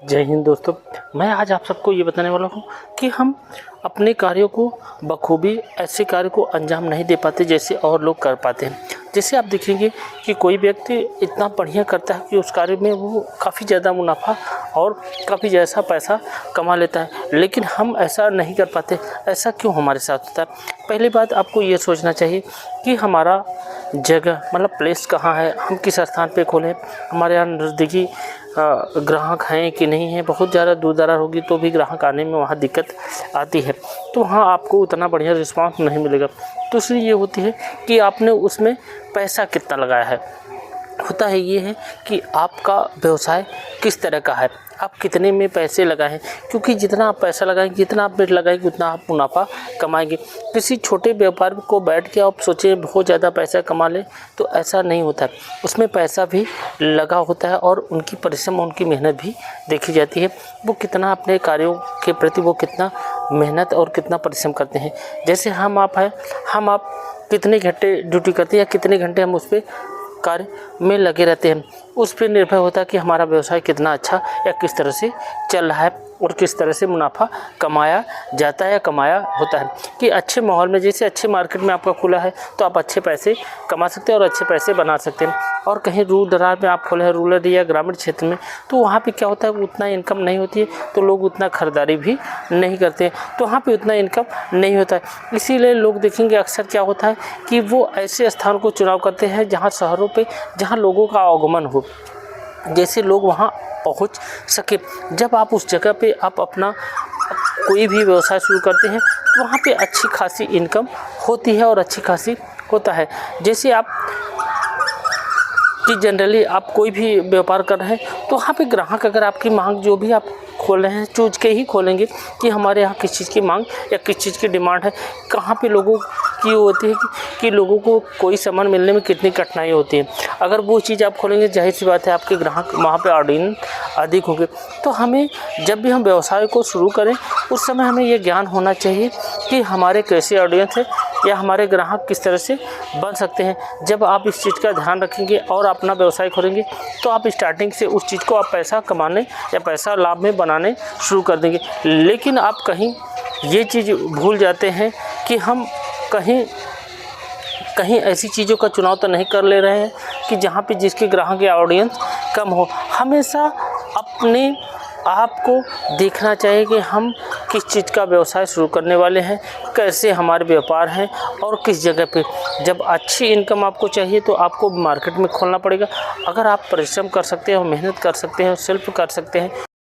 जय हिंद दोस्तों। मैं आज आप सबको ये बताने वाला हूँ कि हम अपने कार्यों को बखूबी ऐसे कार्य को अंजाम नहीं दे पाते जैसे और लोग कर पाते हैं। जैसे आप देखेंगे कि कोई व्यक्ति इतना बढ़िया करता है कि उस कार्य में वो काफ़ी ज़्यादा मुनाफा और काफ़ी जैसा पैसा कमा लेता है, लेकिन हम ऐसा नहीं कर पाते। ऐसा क्यों हमारे साथ होता है? पहली बात आपको ये सोचना चाहिए कि हमारा जगह मतलब प्लेस कहाँ है, हम किस स्थान पे खोलें, हमारे यहाँ नज़दीकी ग्राहक हैं कि नहीं है। बहुत ज़्यादा दूर दरार होगी तो भी ग्राहक आने में वहाँ दिक्कत आती है, तो वहाँ आपको उतना बढ़िया रिस्पांस नहीं मिलेगा। दूसरी ये होती है कि आपने उसमें पैसा कितना लगाया है। होता है ये है कि आपका व्यवसाय किस तरह का है, आप कितने में पैसे लगाएं, क्योंकि जितना आप पैसा लगाएंगे, जितना आप रेट लगाएंगे, उतना आप मुनाफा कमाएंगे। किसी छोटे व्यापार को बैठ के आप सोचें बहुत ज़्यादा पैसा कमा लें, तो ऐसा नहीं होता है। उसमें पैसा भी लगा होता है और उनकी परिश्रम, उनकी मेहनत भी देखी जाती है। वो कितना अपने कार्यों के प्रति वो कितना मेहनत और कितना परिश्रम करते हैं। जैसे हम आप हैं, हम आप कितने घंटे ड्यूटी करते हैं या कितने घंटे हम उस पर कार्य में लगे रहते हैं, उस पर निर्भर होता है कि हमारा व्यवसाय कितना अच्छा या किस तरह से चल रहा है और किस तरह से मुनाफा कमाया जाता है या कमाया होता है। कि अच्छे माहौल में, जैसे अच्छे मार्केट में आपका खुला है तो आप अच्छे पैसे कमा सकते हैं और अच्छे पैसे बना सकते हैं। और कहीं दूर दरार में आप खोले हैं, रूरल या ग्रामीण क्षेत्र में, तो वहाँ पे क्या होता है, उतना इनकम नहीं होती है, तो लोग उतना खरीदारी भी नहीं करते हैं, तो वहाँ पे उतना इनकम नहीं होता है। इसीलिए लोग देखेंगे अक्सर क्या होता है कि वो ऐसे स्थान को चुनाव करते हैं जहाँ शहरों पे, जहाँ लोगों का आगमन हो, जैसे लोग वहाँ पहुँच सके। जब आप उस जगह पे आप अपना कोई भी व्यवसाय शुरू करते हैं तो वहाँ पे अच्छी खासी इनकम होती है और अच्छी खासी होता है। जैसे आप कि जनरली आप कोई भी व्यापार कर रहे हैं तो वहाँ पे ग्राहक, अगर आपकी मांग जो भी आप खोल रहे हैं चूज के ही खोलेंगे कि हमारे यहाँ किस चीज़ की मांग या किस चीज़ की डिमांड है, कहाँ पे लोगों की होती है कि लोगों को कोई सामान मिलने में कितनी कठिनाई होती है। अगर वो चीज़ आप खोलेंगे, जाहिर सी बात है आपके ग्राहक वहाँ पे ऑडियंस अधिक होंगे। तो हमें जब भी हम व्यवसाय को शुरू करें उस समय हमें ये ज्ञान होना चाहिए कि हमारे कैसे ऑडियंस है या हमारे ग्राहक किस तरह से बन सकते हैं। जब आप इस चीज़ का ध्यान रखेंगे और अपना व्यवसाय खोलेंगे तो आप स्टार्टिंग से उस चीज़ को आप पैसा कमाने या पैसा लाभ में बनाने शुरू कर देंगे। लेकिन आप कहीं ये चीज़ भूल जाते हैं कि हम कहीं ऐसी चीज़ों का चुनाव तो नहीं कर ले रहे हैं कि जहाँ पे जिसके ग्राहक या ऑडियंस कम हो। हमेशा अपने आप को देखना चाहिए कि हम किस चीज़ का व्यवसाय शुरू करने वाले हैं, कैसे हमारे व्यापार हैं और किस जगह पे। जब अच्छी इनकम आपको चाहिए तो आपको मार्केट में खोलना पड़ेगा। अगर आप परिश्रम कर सकते हैं और मेहनत कर सकते हैं और सेल्फ कर सकते हैं